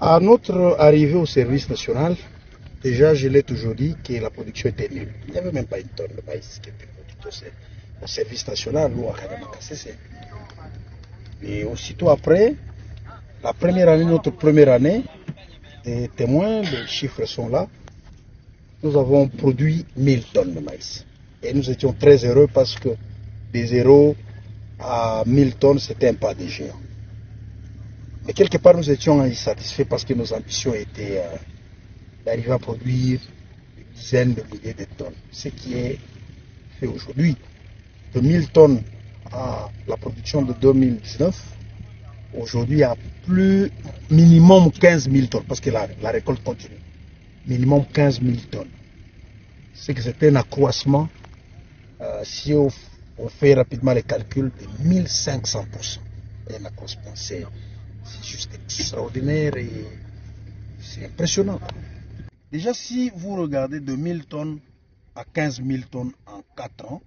À notre arrivée au service national, déjà je l'ai toujours dit que la production était nulle. Il n'y avait même pas une tonne de maïs qui était produite au service national ou à Kadamakassé. Et aussitôt après, la première année, notre première année, des témoins, les chiffres sont là, nous avons produit 1000 tonnes de maïs. Et nous étions très heureux parce que de 0 à 1000 tonnes, c'était un pas de géant. Mais quelque part, nous étions insatisfaits parce que nos ambitions étaient d'arriver à produire des dizaines de milliers de tonnes. Ce qui est fait aujourd'hui. De 1000 tonnes à la production de 2019, aujourd'hui, il y a plus minimum 15 000 tonnes parce que la récolte continue. Minimum 15 000 tonnes. C'est que c'était un accroissement, si on fait rapidement les calculs, de 1500%. Un accroissement, c'est juste extraordinaire et c'est impressionnant. Déjà, si vous regardez de 1000 tonnes à 15 000 tonnes en 4 ans,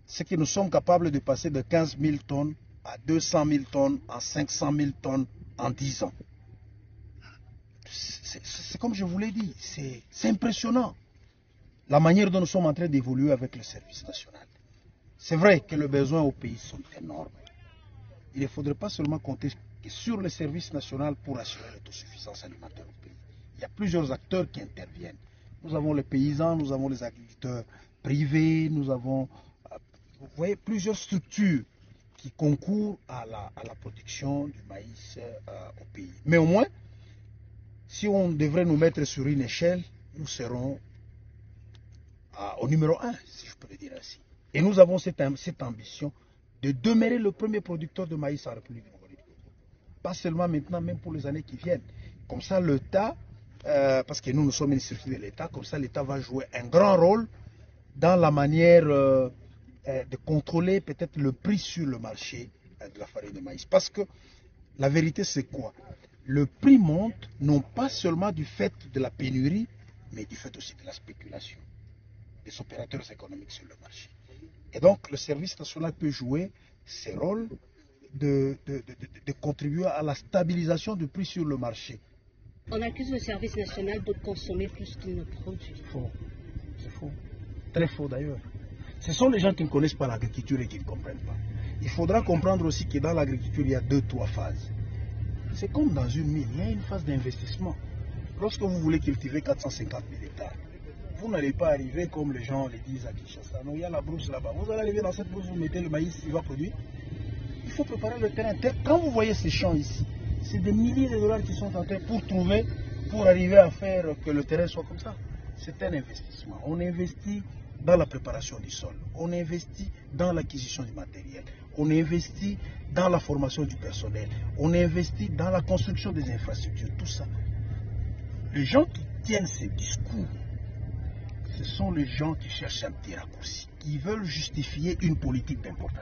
c'est que nous sommes capables de passer de 15 000 tonnes à 200 000 tonnes, à 500 000 tonnes en 10 ans. C'est comme je vous l'ai dit, c'est impressionnant la manière dont nous sommes en train d'évoluer avec le service national. C'est vrai que les besoins au pays sont énormes. Il ne faudrait pas seulement compter sur le service national pour assurer l'autosuffisance alimentaire au pays. Il y a plusieurs acteurs qui interviennent. Nous avons les paysans, nous avons les agriculteurs privés, nous avons vous voyez, plusieurs structures qui concourent à la production du maïs au pays. Mais au moins, si on devrait nous mettre sur une échelle, nous serons au numéro 1, si je peux le dire ainsi. Et nous avons cette ambition de demeurer le premier producteur de maïs en République démocratique du Congo. Pas seulement maintenant, même pour les années qui viennent. Comme ça, l'État, parce que nous sommes une structure de l'État, comme ça, l'État va jouer un grand rôle dans la manière de contrôler peut-être le prix sur le marché de la farine de maïs. Parce que la vérité, c'est quoi? Le prix monte non pas seulement du fait de la pénurie, mais du fait aussi de la spéculation des opérateurs économiques sur le marché. Et donc, le service national peut jouer ce rôle de contribuer à la stabilisation du prix sur le marché. On accuse le service national de consommer plus qu'il ne produit. Faux. C'est faux. Très faux d'ailleurs. Ce sont les gens qui ne connaissent pas l'agriculture et qui ne comprennent pas. Il faudra comprendre aussi que dans l'agriculture, il y a 2-3 phases. C'est comme dans une mine, il y a une phase d'investissement. Lorsque vous voulez cultiver 450 000 hectares, vous n'allez pas arriver comme les gens le disent à Kinshasa. Non, il y a la brousse là-bas. Vous allez arriver dans cette brousse, vous mettez le maïs, il va produire. Il faut préparer le terrain. Quand vous voyez ces champs ici, c'est des milliers de dollars qui sont en train pour arriver à faire que le terrain soit comme ça. C'est un investissement. On investit dans la préparation du sol. On investit dans l'acquisition du matériel. On investit dans la formation du personnel. On investit dans la construction des infrastructures. Tout ça. Les gens qui tiennent ces discours, ce sont les gens qui cherchent un petit raccourci, qui veulent justifier une politique d'importation.